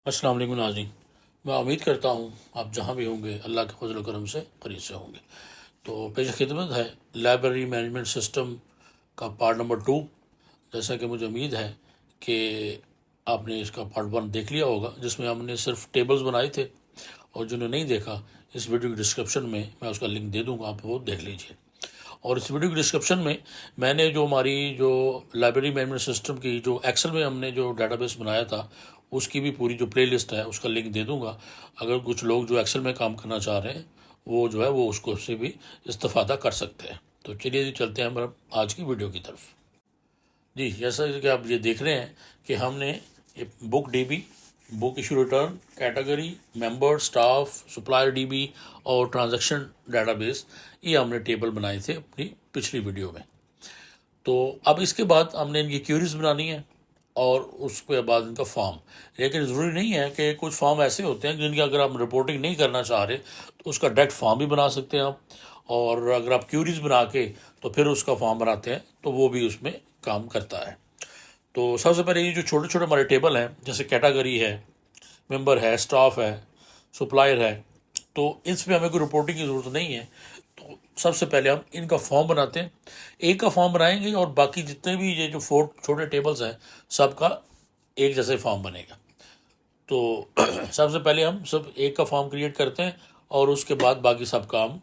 अस्सलाम वालेकुम नाज़रीन। मैं उम्मीद करता हूँ आप जहाँ भी होंगे अल्लाह के फजल करम से करीब से होंगे। तो पेश खिदमत है लाइब्रेरी मैनेजमेंट सिस्टम का पार्ट नंबर 2। जैसा कि मुझे उम्मीद है कि आपने इसका पार्ट 1 देख लिया होगा, जिसमें हमने सिर्फ टेबल्स बनाए थे। और जिन्होंने नहीं देखा, इस वीडियो की डिस्क्रिप्शन में मैं उसका लिंक दे दूँगा, आप वो देख लीजिए। और इस वीडियो की डिस्क्रिप्शन में मैंने जो हमारी जो लाइब्रेरी मैनेजमेंट सिस्टम की जो एक्सेल में हमने जो डाटाबेस बनाया था, उसकी भी पूरी जो प्लेलिस्ट है उसका लिंक दे दूंगा। अगर कुछ लोग जो एक्सेल में काम करना चाह रहे हैं वो जो है वो उसको से भी इस्तेफादा कर सकते हैं। तो चलिए जी, चलते हैं हम आज की वीडियो की तरफ। जी, जैसा कि आप ये देख रहे हैं कि हमने ये book dB, book issue return, category, member, staff, supplier dB और ट्रांजैक्शन डाटाबेस, ये हमने टेबल बनाए थे अपनी पिछली वीडियो में। तो अब इसके बाद हमने इनकी क्यूरीज बनानी है और उसके बाद इनका फॉर्म। लेकिन ज़रूरी नहीं है कि कुछ फॉर्म ऐसे होते हैं जिनकी अगर आप रिपोर्टिंग नहीं करना चाह रहे तो उसका डायरेक्ट फॉर्म भी बना सकते हैं आप। और अगर आप क्यूरीज बना के तो फिर उसका फॉर्म बनाते हैं तो वो भी उसमें काम करता है। तो सबसे पहले ये जो छोटे छोटे हमारे टेबल हैं, जैसे कैटेगरी है, मेंबर है, स्टाफ है, सप्लायर है, तो इसमें हमें कोई रिपोर्टिंग की ज़रूरत नहीं है। तो सबसे पहले हम इनका फॉर्म बनाते हैं। एक का फॉर्म बनाएंगे और बाकी जितने भी ये जो 4 छोटे टेबल्स हैं सबका एक जैसे फॉर्म बनेगा। तो सबसे पहले हम सब एक का फॉर्म क्रिएट करते हैं और उसके बाद बाकी सब काम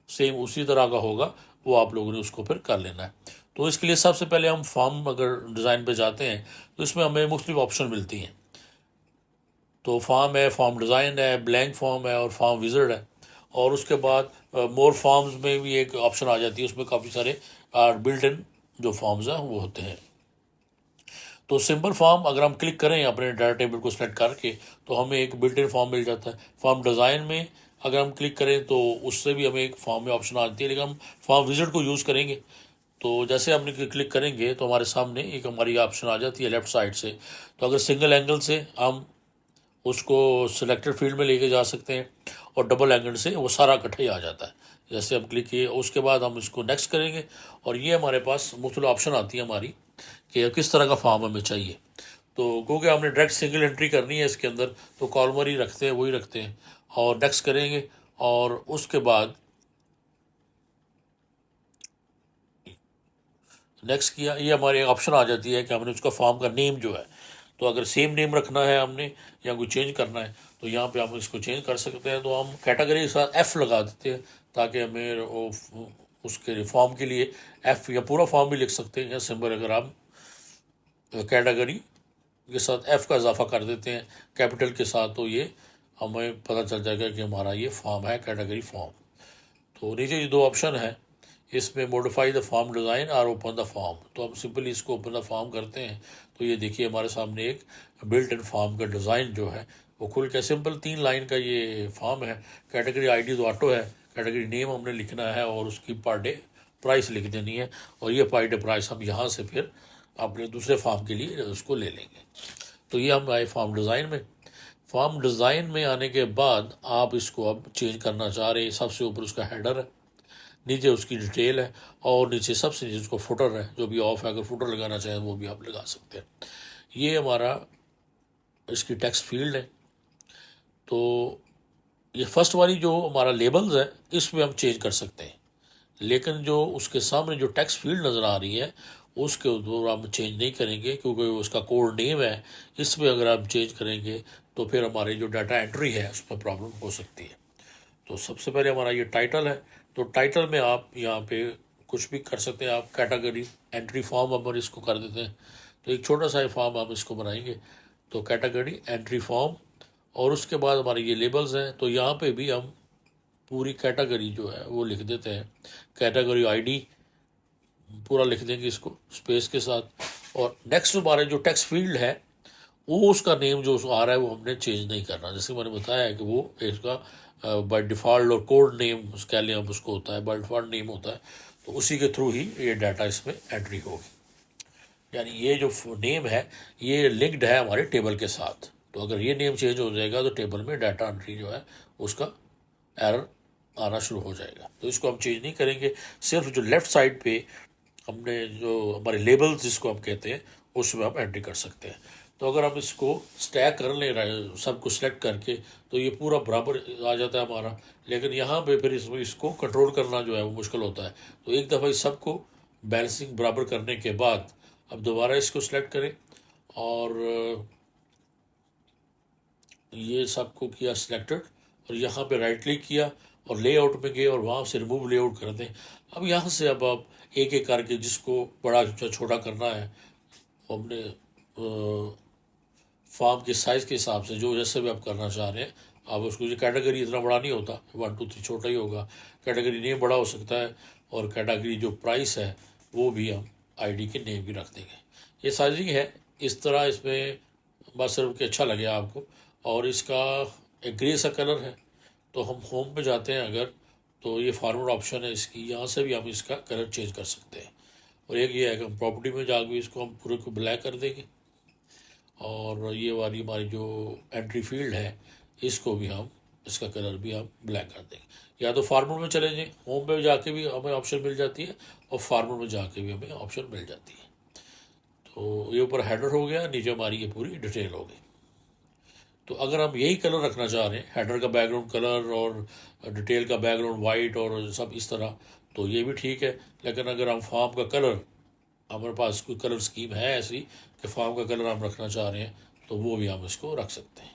सेम उसी तरह का होगा, वो आप लोगों ने उसको फिर कर लेना है। तो इसके लिए सबसे पहले हम फॉर्म अगर डिज़ाइन पे जाते हैं तो इसमें हमें मुख्तलिफ ऑप्शन मिलती हैं। तो फॉर्म है, फॉर्म डिज़ाइन है, ब्लैंक फॉर्म है और फॉर्म विज़र्ड है। और उसके बाद मोर फॉर्म्स में भी एक ऑप्शन आ जाती है, उसमें काफ़ी सारे बिल्ट इन जो फॉर्म्स हैं वो होते हैं। तो सिंपल फॉर्म अगर हम क्लिक करें अपने डाटा टेबल को सेलेक्ट करके तो हमें एक बिल्ट इन फॉर्म मिल जाता है। फॉर्म डिज़ाइन में अगर हम क्लिक करें तो उससे भी हमें एक फॉर्म में ऑप्शन आती है, लेकिन हम फॉर्म विज़र्ड को यूज़ करेंगे। तो जैसे हम क्लिक करेंगे तो हमारे सामने एक हमारी ऑप्शन आ जाती है लेफ़्ट साइड से। तो अगर सिंगल एंगल से हम उसको सिलेक्टेड फील्ड में लेके जा सकते हैं और डबल एंगल से वो सारा इकट्ठा ही आ जाता है। जैसे हम क्लिक किए उसके बाद हम इसको नेक्स्ट करेंगे और ये हमारे पास मुख्तलिफ ऑप्शन आती है हमारी कि किस तरह का फॉर्म हमें चाहिए। तो क्योंकि हमने डायरेक्ट सिंगल एंट्री करनी है इसके अंदर, तो कॉलमर ही रखते हैं, वही रखते हैं और नेक्स्ट करेंगे। और उसके बाद नेक्स्ट किया, ये हमारे ऑप्शन आ जाती है कि हमने उसका फॉर्म का नेम जो है, तो अगर सेम नेम रखना है हमने या कोई चेंज करना है तो यहाँ पे हम इसको चेंज कर सकते हैं। तो हम कैटेगरी के साथ एफ़ लगा देते हैं ताकि हमें वो उसके फॉर्म के लिए एफ़ या पूरा फॉर्म भी लिख सकते हैं या सिंबल अगर हम कैटेगरी के साथ एफ़ का इजाफा कर देते हैं कैपिटल के साथ, तो ये हमें पता चल जाएगा कि हमारा ये फॉर्म है, कैटेगरी फॉर्म। तो नीचे ये दो ऑप्शन है, इसमें मॉडिफाई द फॉर्म डिज़ाइन और ओपन द फॉर्म। तो हम सिंपली इसको ओपन द फॉर्म करते हैं तो ये देखिए हमारे सामने एक बिल्ट इन फॉर्म का डिज़ाइन जो है वो खुल के सिंपल 3 लाइन का ये फॉर्म है। कैटेगरी आईडी तो ऑटो है, कैटेगरी नेम हमने लिखना है और उसकी पर डे प्राइस लिख देनी है और ये पर डे प्राइस हम यहाँ से फिर अपने दूसरे फॉर्म के लिए उसको ले लेंगे। तो ये हम आए फॉर्म डिज़ाइन में। फॉर्म डिज़ाइन में आने के बाद आप इसको अब चेंज करना चाह रहे हैं। सबसे ऊपर उसका हेडर है, नीचे उसकी डिटेल है और नीचे सबसे नीचे उसको फुटर है, जो भी ऑफ है, अगर फुटर लगाना चाहें वो भी आप लगा सकते हैं। ये हमारा इसकी टेक्स्ट फील्ड है। तो ये फर्स्ट वाली जो हमारा लेबल्स है इसमें हम चेंज कर सकते हैं, लेकिन जो उसके सामने जो टेक्स्ट फील्ड नज़र आ रही है उसके ऊपर हम चेंज नहीं करेंगे क्योंकि उसका कोड नेम है। इसमें अगर आप चेंज करेंगे तो फिर हमारी जो डाटा एंट्री है उसमें प्रॉब्लम हो सकती है। तो सबसे पहले हमारा ये टाइटल है, तो टाइटल में आप यहाँ पे कुछ भी कर सकते हैं। आप कैटेगरी एंट्री फॉर्म हम इसको कर देते हैं, तो एक छोटा सा फॉर्म हम इसको बनाएंगे। तो कैटेगरी एंट्री फॉर्म और उसके बाद हमारे ये लेबल्स हैं, तो यहाँ पे भी हम पूरी कैटेगरी जो है वो लिख देते हैं। कैटेगरी आईडी पूरा लिख देंगे इसको स्पेस के साथ। और नेक्स्ट हमारे जो टेक्स्ट फील्ड है वो उसका नेम जो आ रहा है वो हमने चेंज नहीं करना। जैसे मैंने बताया है कि वो इसका बाय डिफ़ॉल्ट और कोड नेम कह लें हम उसको होता है, बाय डिफ़ॉल्ट नेम होता है, तो उसी के थ्रू ही ये डाटा इसमें एंट्री होगी। यानी ये जो नेम है ये लिंक्ड है हमारे टेबल के साथ। तो अगर ये नेम चेंज हो जाएगा तो टेबल में डाटा एंट्री जो है उसका एरर आना शुरू हो जाएगा। तो इसको हम चेंज नहीं करेंगे, सिर्फ जो लेफ़्ट साइड पे हमने जो हमारे लेबल्स जिसको हम कहते हैं उसमें हम एंट्री कर सकते हैं। तो अगर हम इसको स्टैक कर ले रहे हैं सब कुछ सेलेक्ट करके, तो ये पूरा बराबर आ जाता है हमारा। लेकिन यहाँ पे फिर इसमें इसको कंट्रोल करना जो है वो मुश्किल होता है। तो एक दफ़ा इस सबको बैलेंसिंग बराबर करने के बाद अब दोबारा इसको सेलेक्ट करें और ये सबको किया सिलेक्टेड, और यहाँ पे राइट क्लिक किया और लेआउट में गए और वहाँ से रिमूव लेआउट कर दें। अब यहाँ से अब आप एक एक करके जिसको बड़ा छोटा करना है अपने फॉर्म के साइज़ के हिसाब से, जो जैसे भी आप करना चाह रहे हैं आप उसको। ये कैटेगरी इतना बड़ा नहीं होता, 1 2 3 छोटा ही होगा। कैटेगरी नेम बड़ा हो सकता है, और कैटेगरी जो प्राइस है वो भी हम आईडी के नेम भी रख देंगे। ये साइजिंग है इस तरह। इसमें बस सिर्फ कि अच्छा लगे आपको। और इसका एक ग्रे सा कलर है, तो हम होम पे जाते हैं अगर, तो ये फॉरवर्ड ऑप्शन है इसकी, यहाँ से भी हम इसका कलर चेंज कर सकते हैं। और एक ये है कि हम प्रॉपर्टी में जाकर भी इसको हम पूरे को ब्लैक कर देंगे, और ये वाली हमारी जो एंट्री फील्ड है इसको भी हम, इसका कलर भी हम ब्लैक कर देंगे। या तो फार्मर में चले जाएँ, होम पे जाके भी हमें ऑप्शन मिल जाती है और फार्मर में जाके भी हमें ऑप्शन मिल जाती है। तो ये ऊपर हेडर हो गया, नीचे हमारी ये पूरी डिटेल हो गई। तो अगर हम यही कलर रखना चाह रहे हैं, हेडर का बैकग्राउंड कलर और डिटेल का बैकग्राउंड वाइट और सब इस तरह, तो ये भी ठीक है। लेकिन अगर हम फॉर्म का कलर, हमारे पास कोई कलर स्कीम है ऐसी कि फॉर्म का कलर हम रखना चाह रहे हैं, तो वो भी हम इसको रख सकते हैं।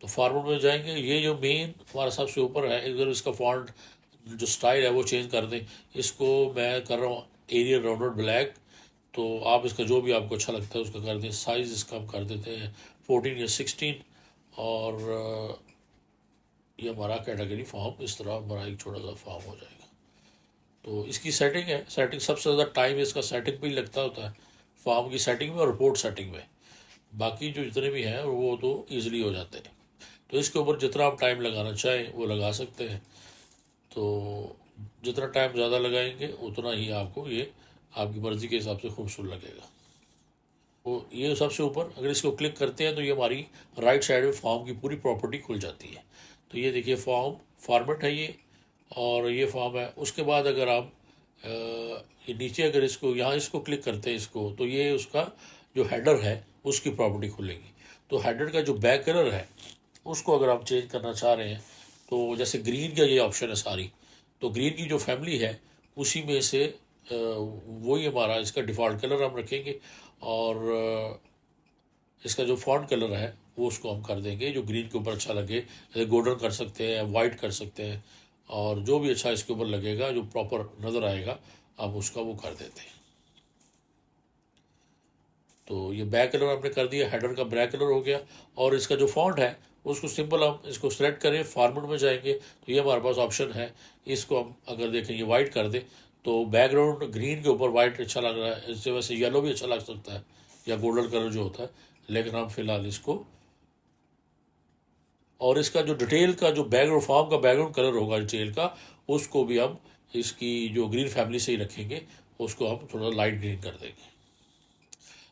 तो फॉर्मेट में जाएंगे, ये जो मेन हमारा सबसे ऊपर है, इधर इसका फॉन्ट जो स्टाइल है वो चेंज कर दें। इसको मैं कर रहा हूँ एरियल राउंडेड ब्लैक, तो आप इसका जो भी आपको अच्छा लगता है उसका कर दें। साइज़ इसका हम कर देते हैं 14 या 16, और ये हमारा कैटेगरी फॉर्म इस तरह हमारा एक छोटा सा फॉर्म हो जाएगा। तो इसकी सेटिंग है, सेटिंग सबसे ज़्यादा टाइम इसका सेटिंग पे ही लगता होता है, फॉर्म की सेटिंग में और रिपोर्ट सेटिंग में। बाकी जो जितने भी हैं वो तो ईजिली हो जाते हैं। तो इसके ऊपर जितना आप टाइम लगाना चाहें वो लगा सकते हैं। तो जितना टाइम ज़्यादा लगाएंगे उतना ही आपको ये आपकी मर्ज़ी के हिसाब से खूबसूरत लगेगा। तो ये सबसे ऊपर अगर इसको क्लिक करते हैं तो ये हमारी राइट साइड में फॉर्म की पूरी प्रॉपर्टी खुल जाती है। तो ये देखिए फॉर्म फॉर्मेट है ये, और ये फॉर्म है। उसके बाद अगर आप ये नीचे अगर इसको यहाँ इसको क्लिक करते हैं इसको, तो ये उसका जो हेडर है उसकी प्रॉपर्टी खुलेगी। तो हेडर का जो बैक कलर है उसको अगर आप चेंज करना चाह रहे हैं, तो जैसे ग्रीन का ये ऑप्शन है सारी, तो ग्रीन की जो फैमिली है उसी में से वही हमारा इसका डिफ़ॉल्ट कलर हम रखेंगे। और इसका जो फॉन्ट कलर है वो उसको हम कर देंगे जो ग्रीन के ऊपर अच्छा लगे। जैसे गोल्डन कर सकते हैं, वाइट कर सकते हैं, और जो भी अच्छा इसके ऊपर लगेगा जो प्रॉपर नज़र आएगा आप उसका वो कर देते हैं। तो ये बैक कलर हमने कर दिया, हेडर का ब्लैक कलर हो गया। और इसका जो फॉन्ट है उसको सिंपल हम इसको सेलेक्ट करें, फॉर्मेट में जाएंगे तो ये हमारे पास ऑप्शन है। इसको हम अगर देखें ये वाइट कर दें, तो बैकग्राउंड ग्रीन के ऊपर वाइट अच्छा लग रहा है, इससे वैसे येलो भी अच्छा लग सकता है या गोल्डन कलर जो होता है, लेकिन हम फिलहाल इसको, और इसका जो डिटेल का जो बैकग्राउंड फॉर्म का बैकग्राउंड कलर होगा डिटेल का, उसको भी हम इसकी जो ग्रीन फैमिली से ही रखेंगे, उसको हम थोड़ा लाइट ग्रीन कर देंगे।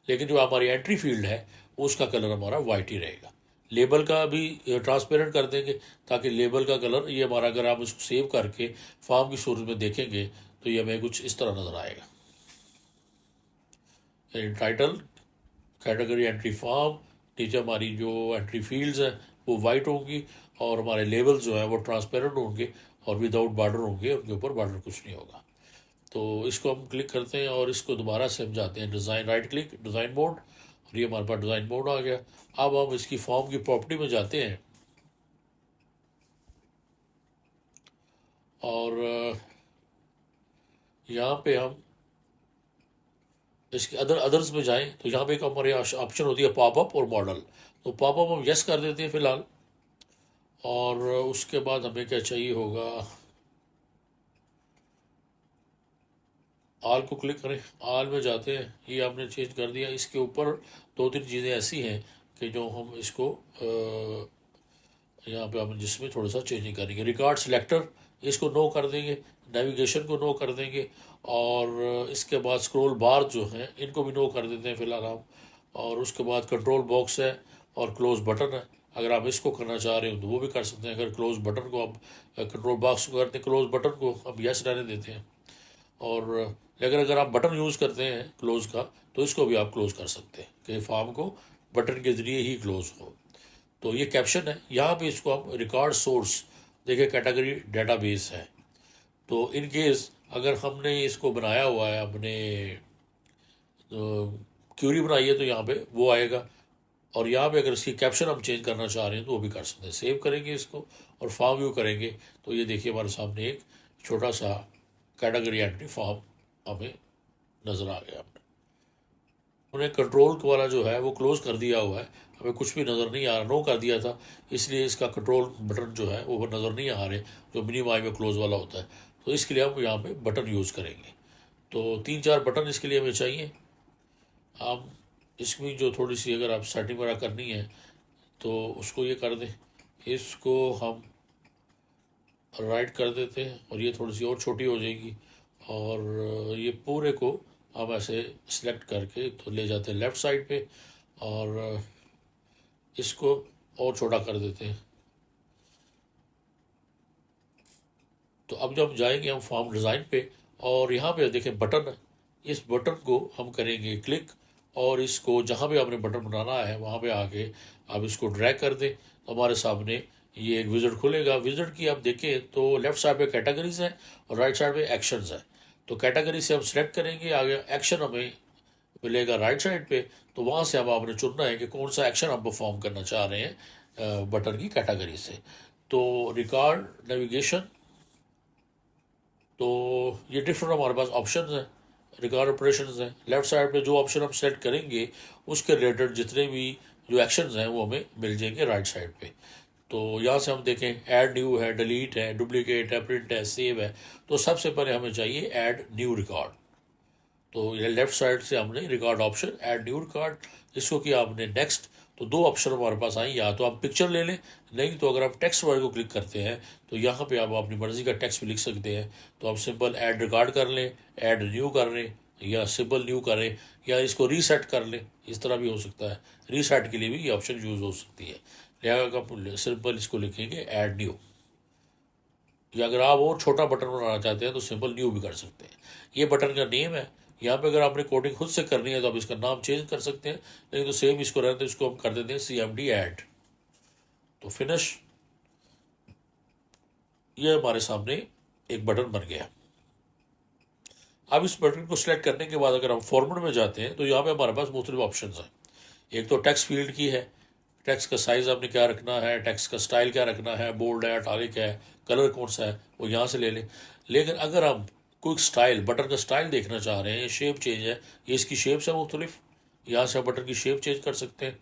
लेकिन जो हमारी एंट्री फील्ड है उसका कलर हमारा वाइट ही रहेगा। लेबल का भी ट्रांसपेरेंट कर देंगे ताकि लेबल का कलर ये हमारा, अगर आप इसको सेव करके फॉर्म की सूरत में देखेंगे तो ये हमें कुछ इस तरह नज़र आएगा। टाइटल, कैटेगरी, एंट्री फॉर्म, नीचे हमारी जो एंट्री फील्ड्स हैं वो वाइट होंगी, और हमारे लेबल जो हैं वो ट्रांसपेरेंट होंगे और विदाउट बॉर्डर होंगे, उनके ऊपर बॉर्डर कुछ नहीं होगा। तो इसको हम क्लिक करते हैं और इसको दोबारा से हम जाते हैं design, right click, design mode, और ये हमारे पास डिज़ाइन मोड आ गया। अब हम इसकी फॉर्म की प्रॉपर्टी में जाते हैं, और यहाँ पे हम इसके अदर्स में जाएं तो यहाँ पे एक हमारे ऑप्शन होती है पॉपअप और मॉडल। तो पॉपअप हम यस कर देते हैं फ़िलहाल, और उसके बाद हमें क्या चाहिए होगा, आल को क्लिक करें, आल में जाते हैं, ये आपने चेंज कर दिया। इसके ऊपर 2 3 चीज़ें ऐसी हैं कि जो हम इसको यहाँ पे हम जिसमें थोड़ा सा चेंजिंग करेंगे। रिकॉर्ड सिलेक्टर इसको नो कर देंगे, नेविगेशन को नो कर देंगे, और इसके बाद स्क्रॉल बार जो हैं इनको भी नो कर देते हैं फ़िलहाल हम। और उसके बाद कंट्रोल बॉक्स है और क्लोज़ बटन है, अगर आप इसको करना चाह रहे हो तो वो भी कर सकते हैं। अगर क्लोज़ बटन को आप कंट्रोल बॉक्स को करते हैं, क्लोज़ बटन को अब यस रहने देते हैं, और लेकिन अगर आप बटन यूज़ करते हैं क्लोज़ का तो इसको भी आप क्लोज़ कर सकते हैं कि फॉर्म को बटन के ज़रिए ही क्लोज़ हो। तो ये कैप्शन है, यहाँ पे इसको आप रिकॉर्ड सोर्स देखिए, कैटेगरी डेटाबेस है। तो इन केस अगर हमने इसको बनाया हुआ है, अपने क्यूरी बनाई है, तो यहाँ पे वो आएगा। और यहाँ पे अगर इसकी कैप्शन हम चेंज करना चाह रहे हैं तो वो भी कर सकते हैं। सेव करेंगे इसको और फॉर्म व्यू करेंगे तो ये देखिए हमारे सामने एक छोटा सा कैटेगरी एंट्री फॉर्म हमें नज़र आ गया। उन्हें कंट्रोल वाला जो है वो क्लोज़ कर दिया हुआ है, हमें कुछ भी नज़र नहीं आ रहा, नो कर दिया था, इसलिए इसका कंट्रोल बटन जो है वो नज़र नहीं आ रहे, जो मिनिमाई में क्लोज़ वाला होता है। तो इसके लिए हम यहाँ पे बटन यूज़ करेंगे। तो 3-4 बटन इसके लिए हमें चाहिए। आप इसमें जो थोड़ी सी अगर आप सेटिंग वगैरह करनी है तो उसको ये कर दें, इसको हम राइट कर देते हैं और ये थोड़ी सी और छोटी हो जाएगी, और ये पूरे को हम ऐसे सिलेक्ट करके तो ले जाते हैं लेफ़्ट साइड पे, और इसको और छोटा कर देते हैं। तो अब जब जाएंगे हम फॉर्म डिज़ाइन पे और यहाँ पे देखें बटन है, इस बटन को हम करेंगे क्लिक, और इसको जहाँ पे आपने बटन बनाना है वहाँ पे आके आप इसको ड्रैग कर दें तो हमारे सामने ये एक विज़िट खुलेगा। विज़िट की आप देखें तो लेफ़्ट साइड पे कैटेगरीज हैं और राइट साइड पे एक्शंस हैं। तो कैटेगरी से हम सेलेक्ट करेंगे, आगे एक्शन हमें मिलेगा राइट साइड पे, तो वहाँ से अब आपने चुनना है कि कौन सा एक्शन आप परफॉर्म करना चाह रहे हैं बटन की कैटेगरी से। तो रिकॉर्ड नेविगेशन, तो ये डिफरेंट हमारे पास ऑप्शंस हैं, रिकॉर्ड ऑपरेशंस हैं। लेफ्ट साइड पे जो ऑप्शन हम सेट करेंगे उसके रिलेटेड जितने भी जो एक्शंस हैं वो हमें मिल जाएंगे राइट साइड पे। तो यहाँ से हम देखें ऐड न्यू है, डिलीट है, डुप्लीकेट है, प्रिंट है, सेव है। तो सबसे पहले हमें चाहिए ऐड न्यू रिकॉर्ड। तो ये लेफ्ट साइड से हमने record option add new record, इसको किया आपने नेक्स्ट। तो दो ऑप्शन हमारे पास आई, या तो आप पिक्चर ले लें, नहीं तो अगर आप टेक्स्ट वर्ड को क्लिक करते हैं तो यहाँ पे आप अपनी मर्ज़ी का टेक्स्ट भी लिख सकते हैं। तो आप सिंपल ऐड रिकॉर्ड कर लें, ऐड न्यू कर लें, या सिंपल न्यू करें, या इसको रीसेट कर लें, इस तरह भी हो सकता है। रीसेट के लिए भी ये ऑप्शन यूज़ हो सकती है। लिहाजा आप सिंपल इसको लिखेंगे ऐड न्यू, या अगर आप और छोटा बटन बनाना चाहते हैं तो सिंपल न्यू भी कर सकते हैं। ये बटन का नेम है। यहाँ पे अगर आपने कोडिंग खुद से करनी है तो आप इसका नाम चेंज कर सकते हैं, नहीं तो सेम इसको रहते हैं, इसको हम कर देते हैं CMD ऐड। तो फिनिश, ये हमारे सामने एक बटन बन गया। अब इस बटन को सिलेक्ट करने के बाद अगर हम फॉर्मेट में जाते हैं तो यहाँ पे हमारे पास मुख्तलिफ ऑप्शन हैं। एक तो टेक्स्ट फील्ड की है, टेक्स्ट का साइज़ आपने क्या रखना है, टेक्स्ट का स्टाइल क्या रखना है, बोल्ड है, इटैलिक है, कलर कौन सा है, वो यहाँ से ले लें। लेकिन अगर हम क्विक स्टाइल, बटन का स्टाइल देखना चाह रहे हैं, शेप चेंज है, ये इसकी शेप्स है मुख्तलिफ, यहाँ से आप बटन की शेप चेंज कर सकते हैं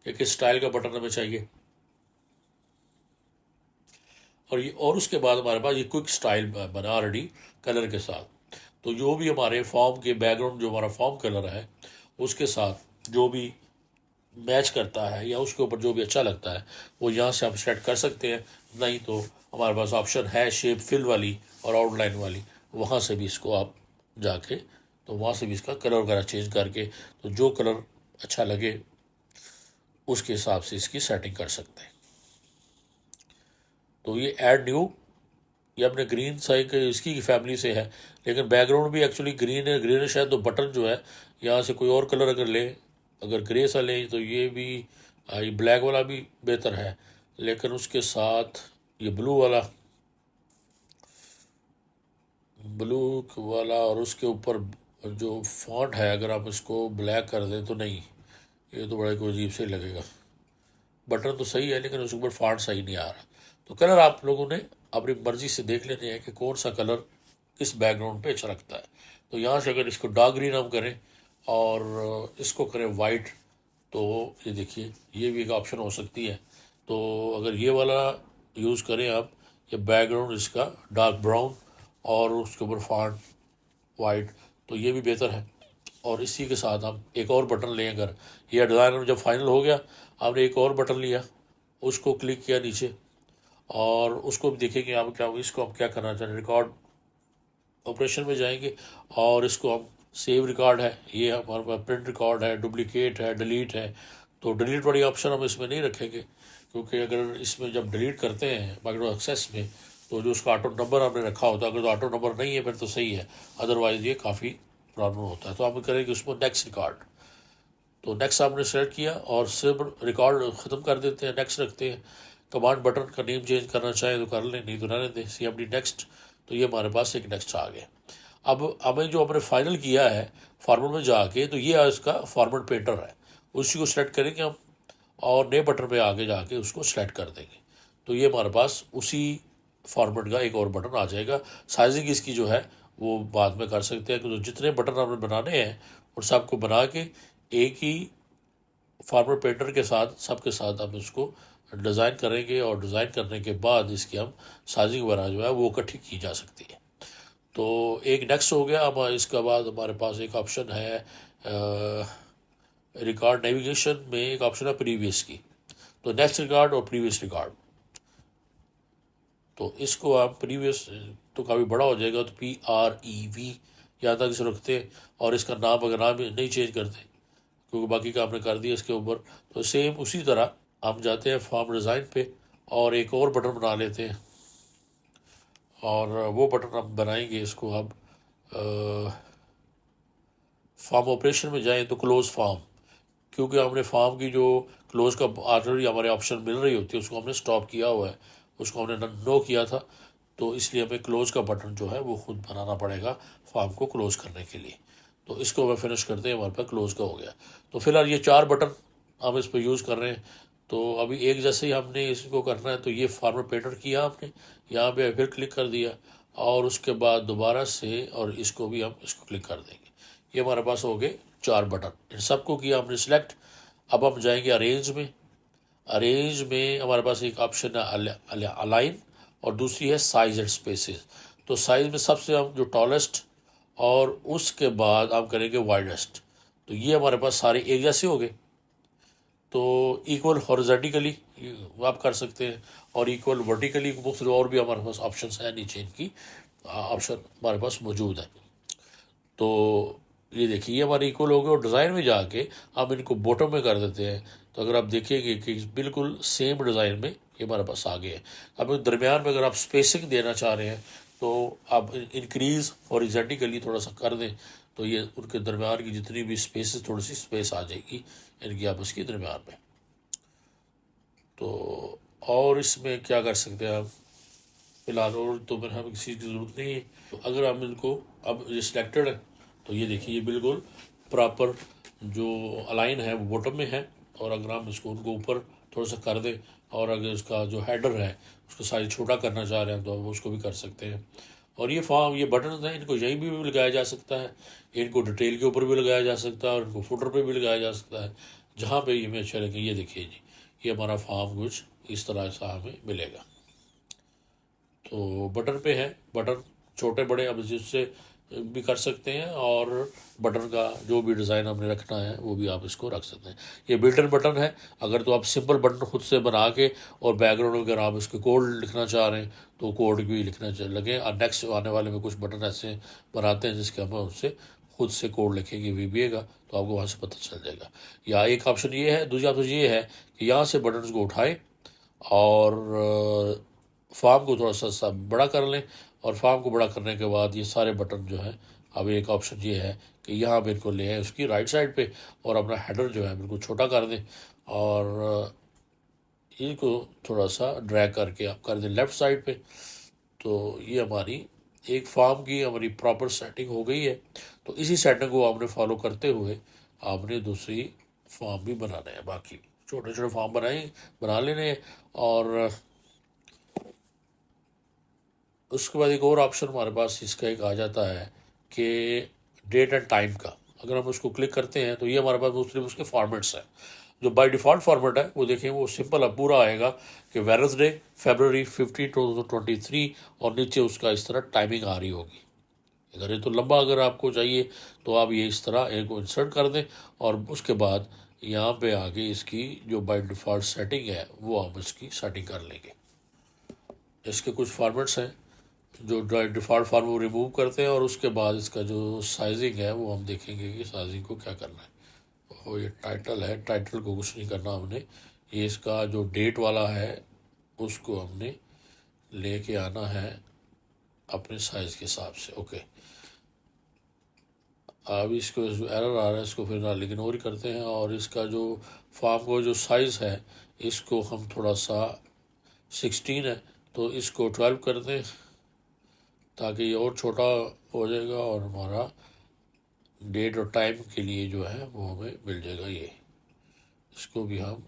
कि किस स्टाइल का बटन हमें चाहिए। और उसके बाद हमारे पास ये क्विक स्टाइल बना ऑलरेडी कलर के साथ। तो जो भी हमारे फॉर्म के बैकग्राउंड, जो हमारा फॉर्म कलर है उसके साथ जो भी मैच करता है या उसके ऊपर जो भी अच्छा लगता है वो यहाँ से हम सेट कर सकते हैं। नहीं तो हमारे पास ऑप्शन है शेप फिल वाली और आउटलाइन वाली, वहाँ से भी इसको आप जाके तो वहाँ से भी इसका कलर वगैरह चेंज करके तो जो कलर अच्छा लगे उसके हिसाब से इसकी सेटिंग कर सकते हैं। तो ये ऐड न्यू, ये अपने ग्रीन साइड के इसकी फैमिली से है, लेकिन बैकग्राउंड भी एक्चुअली ग्रीन है, ग्रीनिश है। तो बटन जो है यहाँ से कोई और कलर अगर लें, अगर ग्रे सा लें तो ये भी ये ब्लैक वाला भी बेहतर है, लेकिन उसके साथ ये ब्लू वाला और उसके ऊपर जो फॉन्ट है अगर आप इसको ब्लैक कर दें तो नहीं, ये तो बड़ा कोई अजीब से ही लगेगा। बटन तो सही है लेकिन उसके ऊपर फॉन्ट सही नहीं आ रहा। तो कलर आप लोगों ने अपनी मर्ज़ी से देख लेते हैं कि कौन सा कलर किस बैकग्राउंड पे अच्छा लगता है। तो यहाँ से अगर इसको डार्क ग्रीन हम करें और इसको करें वाइट, तो ये देखिए ये भी एक ऑप्शन हो सकती है। तो अगर ये वाला यूज़ करें आप, ये बैकग्राउंड इसका डार्क ब्राउन और उसके ऊपर फॉन्ट वाइट, तो ये भी बेहतर है। और इसी के साथ हम एक और बटन लें, अगर यह डिज़ाइन जब फाइनल हो गया आपने एक और बटन लिया, उसको क्लिक किया नीचे और उसको भी देखेंगे आप क्या, इसको हम क्या करना चाह रहे हैं। रिकॉर्ड ऑपरेशन में जाएंगे और इसको हम सेव रिकॉर्ड है, ये हमारे पास प्रिंट रिकॉर्ड है, डुप्लीकेट है, डिलीट है। तो डिलीट वाली ऑप्शन हम इसमें नहीं रखेंगे, क्योंकि अगर इसमें जब डिलीट करते हैं माइक्रोसॉफ्ट एक्सेस में तो जो उसका ऑटो नंबर आपने रखा होता है, अगर तो ऑटो नंबर नहीं है फिर तो सही है, अदरवाइज़ ये काफ़ी प्रॉब्लम होता है। तो हम करेंगे उसमें नेक्स्ट रिकॉर्ड। तो नेक्स्ट आपने सेलेक्ट किया और सिर्फ रिकॉर्ड ख़त्म कर देते हैं, नेक्स्ट रखते हैं। कमांड बटन का नेम चेंज करना चाहें तो कर लें, नहीं तो रहने दें, CMD नेक्स्ट। तो ये हमारे पास एक नेक्स्ट आ गया। अब हमें जो हमने फाइनल किया है फॉर्मेट में जाके, तो ये इसका फॉर्मेट पेंटर है, उसी को सेलेक्ट करेंगे हम और नए बटन पे आगे जाके उसको सेलेक्ट कर देंगे। तो ये हमारे पास उसी फॉर्मेट का एक और बटन आ जाएगा। साइजिंग इसकी जो है वो बाद में कर सकते हैं, क्योंकि जितने बटन आपने बनाने हैं और सबको बना के एक ही फॉर्मेट पेंटर के साथ सबके साथ हम इसको डिज़ाइन करेंगे, और डिज़ाइन करने के बाद इसकी हम साइजिंग वगैरह जो है वो इकट्ठी की जा सकती है। तो एक नेक्स्ट हो गया। अब इसके बाद हमारे पास एक ऑप्शन है रिकॉर्ड नेविगेशन में, एक ऑप्शन है प्रीवियस की। तो नेक्स्ट रिकॉर्ड और प्रीवियस रिकॉर्ड, तो इसको आप प्रीवियस तो काफ़ी बड़ा हो जाएगा, तो PREV यहाँ तक इसे रखते हैं, और इसका नाम अगर नाम नहीं चेंज करते क्योंकि बाकी का आपने कर दिया इसके ऊपर। तो सेम उसी तरह हम जाते हैं फॉर्म डिज़ाइन पे और एक और बटन बना लेते हैं, और वो बटन हम बनाएंगे इसको अब फॉर्म ऑपरेशन में जाएं तो क्लोज फॉर्म, क्योंकि हमने फॉर्म की जो क्लोज का ऑलरेडी हमारे ऑप्शन मिल रही होती है उसको हमने स्टॉप किया हुआ है, उसको हमने नो किया था, तो इसलिए हमें क्लोज का बटन जो है वो खुद बनाना पड़ेगा फॉर्म को क्लोज करने के लिए। तो इसको हमें फिनिश करते हैं, हमारे पास क्लोज का हो गया। तो फिलहाल ये 4 बटन हम इस पर यूज़ कर रहे हैं। तो अभी एक जैसे ही हमने इसको करना है, तो ये फॉर्मेट पेंटर किया आपने, यहाँ पे फिर क्लिक कर दिया, और उसके बाद दोबारा से और इसको भी हम इसको क्लिक कर देंगे। ये हमारे पास हो गए 4 बटन, इन सबको किया हमने सिलेक्ट। अब हम जाएंगे अरेंज में। अरेंज में हमारे पास एक ऑप्शन है अलाइन, और दूसरी है साइज एंड स्पेसेस। तो साइज में सबसे हम जो टॉलेस्ट, और उसके बाद हम करेंगे वाइडेस्ट। तो ये हमारे पास सारे एक जैसे हो गए। तो इक्वल हॉरिजॉन्टली आप कर सकते हैं, और इक्वल वर्टिकली मुख्तलिफ और भी हमारे पास ऑप्शन है, नीचे इनकी ऑप्शन हमारे पास मौजूद है। तो ये देखिए ये हमारे इक्वल हो गए, और डिज़ाइन में जाके हम इनको बॉटम में कर देते हैं। तो अगर आप देखिएगा कि बिल्कुल सेम डिज़ाइन में ये हमारे पास आ गए हैं। अब दरमियान में अगर आप स्पेसिंग देना चाह रहे हैं तो आप इंक्रीज़ हॉरिजॉन्टली थोड़ा सा कर दें, तो ये उनके दरमियान की जितनी भी स्पेस, थोड़ी सी स्पेस आ जाएगी इनकी आपस की दरमियान में। तो और इसमें क्या कर सकते हैं आप फिलहाल, और तो फिर हमें किसी की ज़रूरत नहीं है। तो अगर हम इनको अब ये सिलेक्टेड है, तो ये देखिए ये बिल्कुल प्रॉपर जो अलाइन है वो बॉटम में है, और अगर हम इसको उनको ऊपर थोड़ा सा कर दें, और अगर इसका जो हेडर है उसको साइज छोटा करना चाह रहे हैं तो हम उसको भी कर सकते हैं। और ये फॉर्म, ये बटन हैं, इनको यहीं भी लगाया जा सकता है, इनको डिटेल के ऊपर भी लगाया जा सकता है, और इनको फुटर पे भी लगाया जा सकता है, जहाँ पे ये हमें अच्छा लगे। ये देखिए जी, ये हमारा फॉर्म कुछ इस तरह सा हमें मिलेगा। तो बटन पे है, बटन छोटे बड़े अब जिससे भी कर सकते हैं, और बटन का जो भी डिज़ाइन हमने रखना है वो भी आप इसको रख सकते हैं। ये बिल्ट इन बटन है, अगर तो आप सिंपल बटन खुद से बना के और बैकग्राउंड में अगर आप इसके कोड लिखना चाह रहे हैं तो कोड भी लिखना लगे। और नेक्स्ट आने वाले में कुछ बटन ऐसे बनाते हैं जिसके हम उससे खुद से कोड लिखेंगे VBA का, तो आपको वहाँ से पता चल जाएगा। या एक ऑप्शन ये है, दूसरा ऑप्शन ये है कि यहाँ से बटन को उठाएं और फॉर्म को थोड़ा सा बड़ा कर लें, और फॉर्म को बड़ा करने के बाद ये सारे बटन जो है, अब एक ऑप्शन ये है कि यहाँ पे इनको ले आए उसकी राइट साइड पे, और अपना हेडर जो है बिल्कुल छोटा कर दें, और इनको थोड़ा सा ड्रैग करके आप कर दें लेफ़्ट साइड पे। तो ये हमारी एक फॉर्म की हमारी प्रॉपर सेटिंग हो गई है। तो इसी सेटिंग को आपने फॉलो करते हुए आपने दूसरी फॉर्म भी बनाना है, बाकी छोटे छोटे फॉर्म बना लेने हैं। और उसके बाद एक और ऑप्शन हमारे पास इसका एक आ जाता है कि डेट एंड टाइम का। अगर हम उसको क्लिक करते हैं तो ये हमारे पास मुख्तलिफ उसके फॉर्मेट्स हैं। जो बाय डिफ़ॉल्ट फॉर्मेट है वो देखें, वो सिंपल अब पूरा आएगा कि वेडनेसडे February 15, 2023, और नीचे उसका इस तरह टाइमिंग आ रही होगी। अगर ये तो लंबा अगर आपको चाहिए तो आप ये इस तरह इनको इंसर्ट कर दें, और उसके बाद यहाँ पे आगे इसकी जो बाय डिफ़ॉल्ट सेटिंग है वो हम इसकी सेटिंग कर लेंगे। इसके कुछ फॉर्मेट्स हैं जो डिफ़ॉल्ट फॉर्म को रिमूव करते हैं, और उसके बाद इसका जो साइजिंग है वो हम देखेंगे कि साइजिंग को क्या करना है। और ये टाइटल है, टाइटल को कुछ नहीं करना हमने, ये इसका जो डेट वाला है उसको हमने लेके आना है अपने साइज़ के हिसाब से। ओके, अब इसको एरर आ रहा है, इसको फिर ना इग्नोर करते हैं। और इसका जो फॉर्म का जो साइज़ है इसको हम थोड़ा सा 16 है तो इसको 12 कर दें ताकि ये और छोटा हो जाएगा और हमारा डेट और टाइम के लिए जो है वो हमें मिल जाएगा। ये इसको भी हम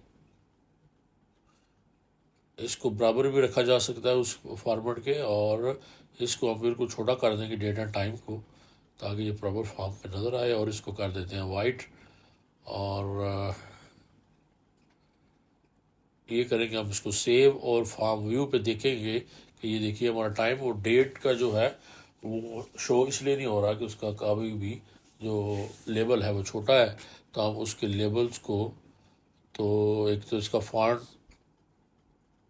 इसको बराबर भी रखा जा सकता है उस फॉर्मेट के, और इसको हम बिल्कुल छोटा कर देंगे डेट एंड टाइम को ताकि ये प्रॉपर फॉर्म पे नज़र आए। और इसको कर देते हैं वाइट। और ये करेंगे हम इसको सेव, और फॉर्म व्यू पे देखेंगे कि ये देखिए हमारा टाइम और डेट का जो है वो शो इसलिए नहीं हो रहा कि उसका कभी भी जो लेबल है वो छोटा है। तो हम उसके लेबल्स को, तो एक तो इसका फॉन्ट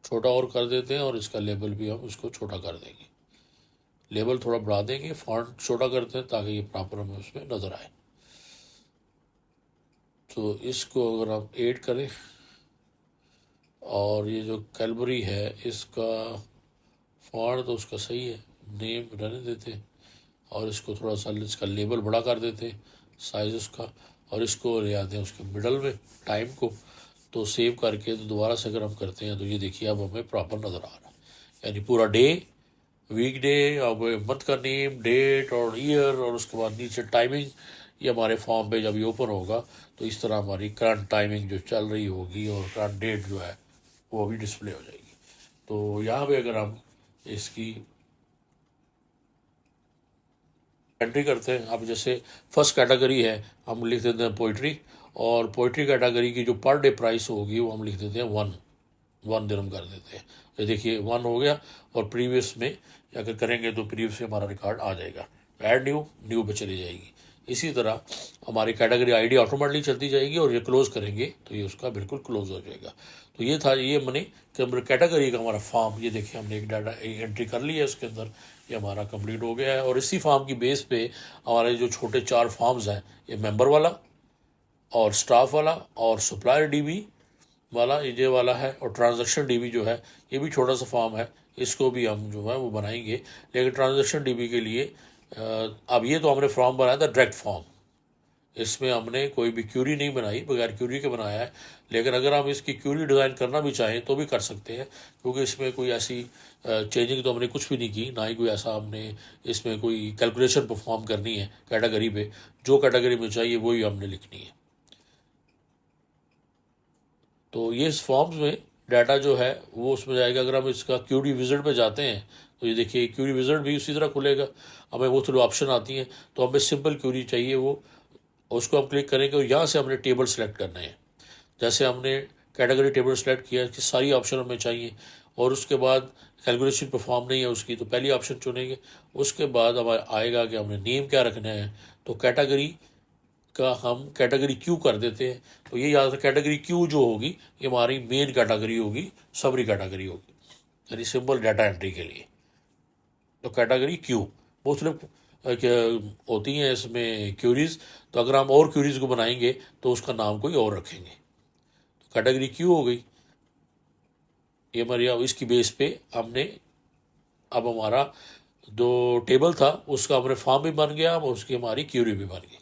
छोटा और कर देते हैं और इसका लेबल भी हम इसको छोटा कर देंगे। लेबल थोड़ा बढ़ा देंगे, फॉन्ट छोटा करते हैं ताकि ये प्रॉपर हमें उसमें नज़र आए। तो इसको अगर हम ऐड करें, और ये जो कैलबरी है इसका फॉन्ट तो उसका सही है, नेम रहने देते हैं। और इसको थोड़ा सा इसका लेबल बड़ा कर देते हैं, साइज़ उसका, और इसको ले आते हैं उसके मिडल में टाइम को। तो सेव करके तो दोबारा से अगर हम करते हैं तो ये देखिए अब हमें प्रॉपर नज़र आ रहा है, यानी पूरा डे, वीक डे, अब मंथ का नेम, डेट और ईयर, और उसके बाद नीचे टाइमिंग। ये हमारे फॉर्म पे जब ये ओपन होगा तो इस तरह हमारी करंट टाइमिंग जो चल रही होगी और करंट डेट जो है वो भी डिस्प्ले हो जाएगी। तो यहाँ पे अगर हम इसकी एंट्री करते हैं, अब जैसे फर्स्ट कैटेगरी है हम लिख देते हैं पोइट्री, और पोइट्री कैटेगरी की जो पर डे प्राइस होगी वो हम लिख देते हैं 1 दिरहम कर देते हैं। ये देखिए 1 हो गया, और प्रीवियस में अगर करेंगे तो प्रीवियस में हमारा रिकॉर्ड आ जाएगा। ऐड न्यू पे चली जाएगी। इसी तरह हमारी कैटेगरी आईडी ऑटोमेटिकली चलती जाएगी, और ये क्लोज़ करेंगे तो ये उसका बिल्कुल क्लोज़ हो जाएगा। तो ये था, ये मैंने कैटेगरी का हमारा फॉर्म, ये देखिए हमने एक डाटा एंट्री कर ली है उसके अंदर, ये हमारा कंप्लीट हो गया है। और इसी फॉर्म की बेस पे हमारे जो छोटे 4 फॉर्म्स हैं, ये मेंबर वाला और स्टाफ वाला और सप्लायर डीबी वाला, ये वाला है, और ट्रांजैक्शन डीबी जो है ये भी छोटा सा फॉर्म है, इसको भी हम जो है वो बनाएंगे। लेकिन ट्रांजैक्शन डीबी के लिए अब ये तो हमने फॉर्म बनाया था डायरेक्ट फॉर्म, इसमें हमने कोई भी क्यूरी नहीं बनाई, बगैर क्यूरी के बनाया है। लेकिन अगर हम इसकी क्यूरी डिज़ाइन करना भी चाहें तो भी कर सकते हैं, क्योंकि इसमें कोई ऐसी चेंजिंग तो हमने कुछ भी नहीं की, ना ही कोई ऐसा हमने इसमें कोई कैलकुलेशन परफॉर्म करनी है कैटेगरी पे। जो कैटेगरी में चाहिए वही हमने लिखनी है। तो ये इस फॉर्म्स में डाटा जो है वो उसमें जाएगा। अगर हम इसका क्यूरी विजिट पे जाते हैं तो ये देखिए क्यूरी विजिट भी उसी तरह खुलेगा। हमें वो थोड़ी ऑप्शन आती हैं, तो हमें सिंपल क्यूरी चाहिए, वो उसको हम क्लिक करेंगे और यहाँ से हमने टेबल सेलेक्ट करने हैं। जैसे हमने कैटेगरी टेबल सेलेक्ट किया कि सारी ऑप्शन हमें चाहिए, और उसके बाद कैलकुलेशन परफॉर्म नहीं है उसकी तो पहली ऑप्शन चुनेंगे। उसके बाद हमारा आएगा कि हमने नेम क्या रखना है, तो कैटेगरी का हम कैटेगरी क्यू कर देते हैं। तो ये याद रखें, कैटेगरी क्यू जो होगी ये हमारी मेन कैटेगरी होगी, समरी कैटेगरी होगी, यानी सिंपल डाटा एंट्री के लिए। तो कैटेगरी क्यू मुख्तलिफ होती हैं इसमें क्यूरीज, तो अगर हम और क्यूरीज को बनाएंगे तो उसका नाम कोई और रखेंगे। तो कैटेगरी क्यू हो गई ये हमारी। अब इसकी बेस पे हमने, अब हमारा जो टेबल था उसका हमने फॉर्म भी बन गया, अब उसकी हमारी क्यूरी भी बन गई।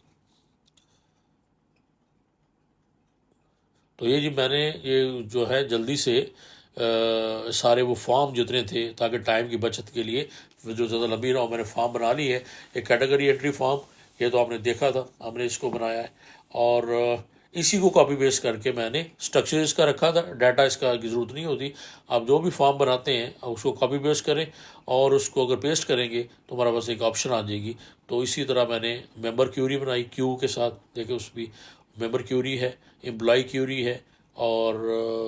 तो ये जी मैंने ये जो है जल्दी से सारे वो फॉर्म जितने थे ताकि टाइम की बचत के लिए जो ज़्यादा लंबी ना हो, मैंने फॉर्म बना ली है। एक कैटेगरी एंट्री फॉर्म, ये तो आपने देखा था, हमने इसको बनाया है। और इसी को कॉपी पेस्ट करके मैंने स्ट्रक्चर इसका रखा था, डाटा इसका की ज़रूरत नहीं होती। आप जो भी फॉर्म बनाते हैं उसको कॉपी पेस्ट करें, और उसको अगर पेस्ट करेंगे तो हमारा पास एक ऑप्शन आ जाएगी। तो इसी तरह मैंने मेंबर क्यूरी बनाई क्यू के साथ, देखिए उस भी मेंबर क्यूरी है, एम्प्लॉय क्यूरी है, और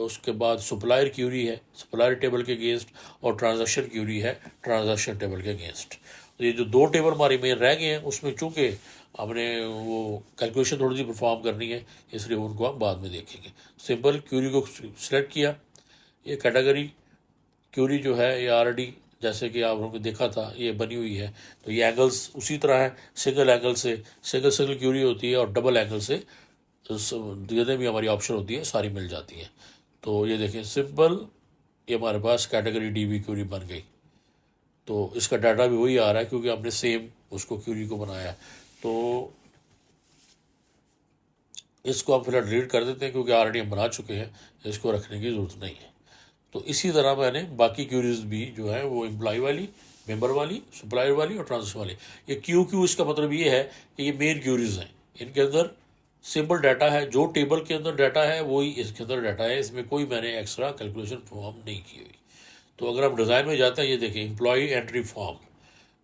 उसके बाद सप्लायर क्यूरी है सप्लायर टेबल के अगेंस्ट, और ट्रांजैक्शन क्यूरी है ट्रांजैक्शन टेबल के अगेंस्ट। तो ये जो 2 टेबल हमारे मेन रह गए हैं उसमें चूँकि हमने वो कैलकुलेशन थोड़ी सी परफॉर्म करनी है, इसलिए उनको हम बाद में देखेंगे। सिंपल क्यूरी को सिलेक्ट किया, ये कैटेगरी क्यूरी जो है ये ऑलरेडी जैसे कि आप लोगों ने देखा था ये बनी हुई है। तो ये एंगल्स उसी तरह है, सिंगल एंगल से सिंगल क्यूरी होती है, और डबल एंगल से जितने भी हमारी ऑप्शन होती है सारी मिल जाती हैं। तो ये देखें सिंपल ये हमारे पास कैटेगरी DB क्यूरी बन गई। तो इसका डाटा भी वही आ रहा है क्योंकि हमने सेम उसको क्यूरी को बनाया है। तो इसको हम फिलहाल डिलीट कर देते हैं क्योंकि ऑलरेडी हम बना चुके हैं, इसको रखने की ज़रूरत नहीं है। तो इसी तरह मैंने बाकी क्यूरीज भी जो है वो एम्प्लॉय वाली, मेंबर वाली, सप्लायर वाली और ट्रांसफर वाली। ये क्यू इसका मतलब ये है कि ये मेन क्यूरीज हैं, इनके अंदर सिंपल डाटा है, जो टेबल के अंदर डाटा है वही इसके अंदर डाटा है, इसमें कोई मैंने एक्स्ट्रा कैलकुलेशन परफॉर्म नहीं की हुई। तो अगर आप डिज़ाइन में जाते हैं, ये देखिए एम्प्लॉय एंट्री फॉर्म,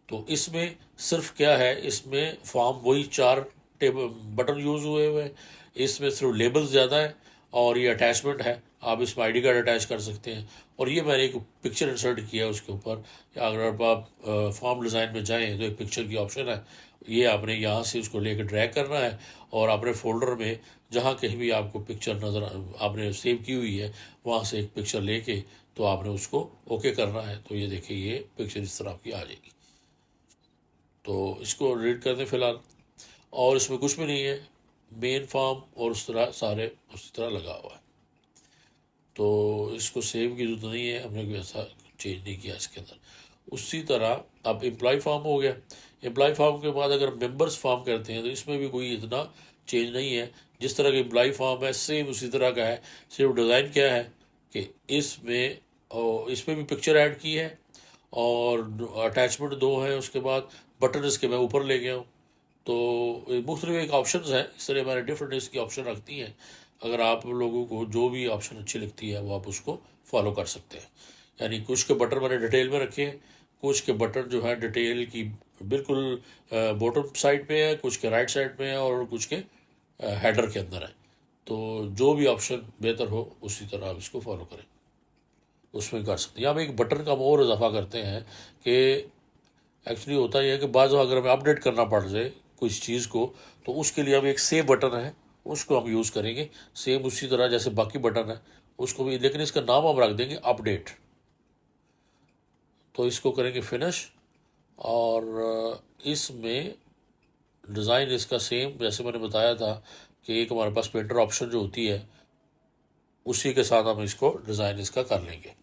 तो इसमें सिर्फ क्या है, इसमें फॉर्म वही 4 टेबल बटन यूज़ हुए हैं, इसमें सिर्फ लेबल्स ज़्यादा है और ये अटैचमेंट है, आप इसमें ID कार्ड अटैच कर सकते हैं। और ये मैंने एक पिक्चर इंसर्ट किया है उसके ऊपर। अगर आप फॉर्म डिज़ाइन में जाएं तो एक पिक्चर की ऑप्शन है, ये आपने यहाँ से उसको लेकर ड्रैग करना है और अपने फोल्डर में जहाँ कहीं भी आपको पिक्चर नज़र आपने सेव की हुई है वहाँ से एक पिक्चर लेके तो आपने उसको ओके करना है। तो ये देखिए ये पिक्चर इस तरह की आ जाएगी। तो इसको रीड कर दें फिलहाल, और इसमें कुछ भी नहीं है, मेन फॉर्म और उस तरह सारे उसी तरह लगा हुआ है। तो इसको सेव की जरूरत नहीं है, हमने कोई ऐसा चेंज नहीं किया इसके अंदर। उसी तरह अब एम्प्लॉय फॉर्म हो गया। एम्प्लॉय फॉर्म के बाद अगर मेंबर्स फॉर्म करते हैं तो इसमें भी कोई इतना चेंज नहीं है, जिस तरह का एम्प्लॉय फॉर्म है सेम उसी तरह का है। सिर्फ डिज़ाइन क्या है कि इसमें भी पिक्चर ऐड की है और अटैचमेंट 2 है, उसके बाद बटन इसके मैं ऊपर ले गया हूँ। तो मुख्तलिफ एक ऑप्शन है, इस तरह हमारे डिफरेंट इसकी ऑप्शन रखती हैं। अगर आप लोगों को जो भी ऑप्शन अच्छी लगती है वो आप उसको फॉलो कर सकते हैं। यानी कुछ के बटन मैंने डिटेल में रखे हैं, कुछ के बटन जो है डिटेल की बिल्कुल बॉटम साइड पे है, कुछ के राइट साइड पे है और कुछ के हेडर के अंदर है। तो जो भी ऑप्शन बेहतर हो उसी तरह आप इसको फॉलो करें, उसमें कर सकते हैं। यहाँ हम एक बटन का और इजाफा करते हैं कि एक्चुअली होता यह है कि बाज़ अगर हमें अपडेट करना पड़ जाए कुछ चीज़ को, तो उसके लिए हम एक सेव बटन है उसको हम यूज़ करेंगे, सेम उसी तरह जैसे बाकी बटन है उसको भी, लेकिन इसका नाम हम रख देंगे अपडेट। तो इसको करेंगे फिनिश, और इसमें डिज़ाइन इसका सेम जैसे मैंने बताया था कि एक हमारे पास पेंटर ऑप्शन जो होती है उसी के साथ हम इसको डिज़ाइन इसका कर लेंगे।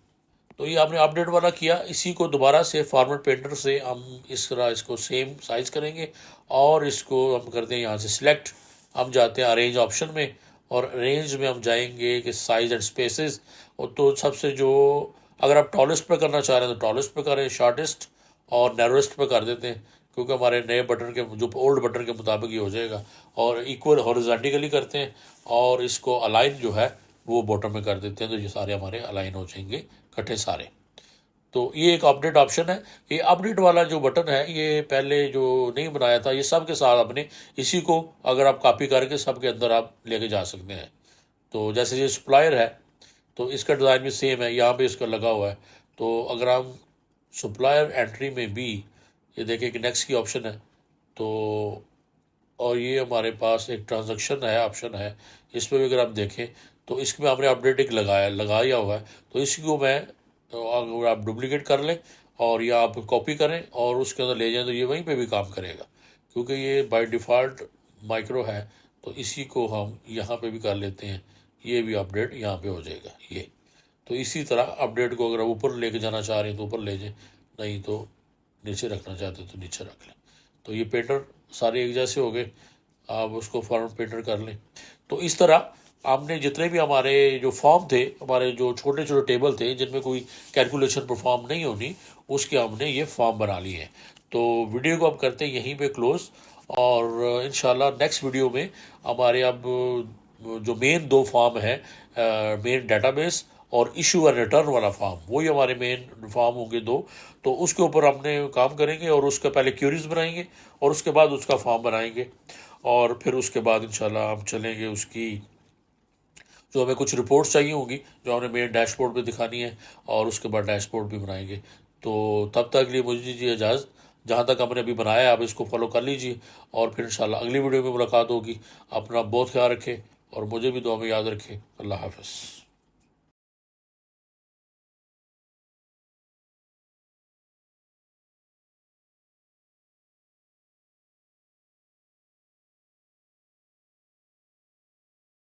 तो ये आपने अपडेट वाला किया, इसी को दोबारा से फॉर्मेट पेंटर से हम इस तरह इसको सेम साइज़ करेंगे और इसको हम करते हैं यहाँ से सिलेक्ट, हम जाते हैं अरेंज ऑप्शन में और अरेंज में हम जाएंगे कि साइज़ एंड स्पेसेस। और तो सबसे जो अगर आप टॉलेस्ट पे करना चाह रहे हैं तो टॉलेस्ट पे करें, शॉर्टेस्ट और नैरोएस्ट पे कर देते हैं क्योंकि हमारे नए बटन के जो ओल्ड बटन के मुताबिक ये हो जाएगा। और इक्वल हॉरिजॉन्टली करते हैं और इसको अलाइन जो है वो बॉटम में कर देते हैं, तो ये सारे हमारे अलाइन हो जाएंगे इकट्ठे सारे। तो ये एक अपडेट ऑप्शन है। ये अपडेट वाला जो बटन है ये पहले जो नहीं बनाया था, ये सब के साथ अपने इसी को अगर आप कॉपी करके सब के अंदर आप लेके जा सकते हैं। तो जैसे ये सप्लायर है तो इसका डिज़ाइन भी सेम है, यहाँ पे इसका लगा हुआ है। तो अगर हम सप्लायर एंट्री में भी ये देखें कि नेक्स्ट की ऑप्शन है, तो और ये हमारे पास एक ट्रांजैक्शन है ऑप्शन है, इस पर भी अगर आप देखें तो इसमें हमने अपडेट एक लगाया हुआ है। तो इसको मैं अगर आप डुप्लीकेट कर लें और या आप कॉपी करें और उसके अंदर ले जाएं तो ये वहीं पे भी काम करेगा क्योंकि ये बाय डिफ़ॉल्ट माइक्रो है। तो इसी को हम यहाँ पे भी कर लेते हैं, ये भी अपडेट यहाँ पे हो जाएगा ये। तो इसी तरह अपडेट को अगर आप ऊपर लेके जाना चाह रहे हैं तो ऊपर ले जाएं, नहीं तो नीचे रखना चाहते तो नीचे रख लें। तो ये पेंटर सारे एक जैसे हो गए, आप उसको फॉर्म पेंटर कर लें। तो इस तरह हमने जितने भी हमारे जो फॉर्म थे, हमारे जो छोटे छोटे टेबल थे जिनमें कोई कैलकुलेशन परफॉर्म नहीं होनी, उसके हमने ये फॉर्म बना लिए हैं। तो वीडियो को अब करते हैं यहीं पे क्लोज़, और इंशाल्लाह नेक्स्ट वीडियो में हमारे अब जो मेन 2 फॉर्म है, मेन डेटाबेस और इशू और रिटर्न वाला फॉर्म, वही हमारे मेन फॉर्म होंगे 2। तो उसके ऊपर हमने काम करेंगे और उसका पहले क्यूरीज बनाएंगे और उसके बाद उसका फॉर्म बनाएंगे, और फिर उसके बाद इंशाल्लाह हम चलेंगे उसकी जो हमें कुछ रिपोर्ट्स चाहिए होंगी जो हमने मेन डैशबोर्ड पे दिखानी है, और उसके बाद डैशबोर्ड भी बनाएंगे। तो तब तक के लिए मुझे दीजिए इजाज़त, जहाँ तक हमने अभी बनाया है आप इसको फॉलो कर लीजिए और फिर इंशाल्लाह अगली वीडियो में मुलाकात होगी। अपना बहुत ख्याल रखें और मुझे भी दुआ में याद रखें। अल्लाह हाफ़िज़।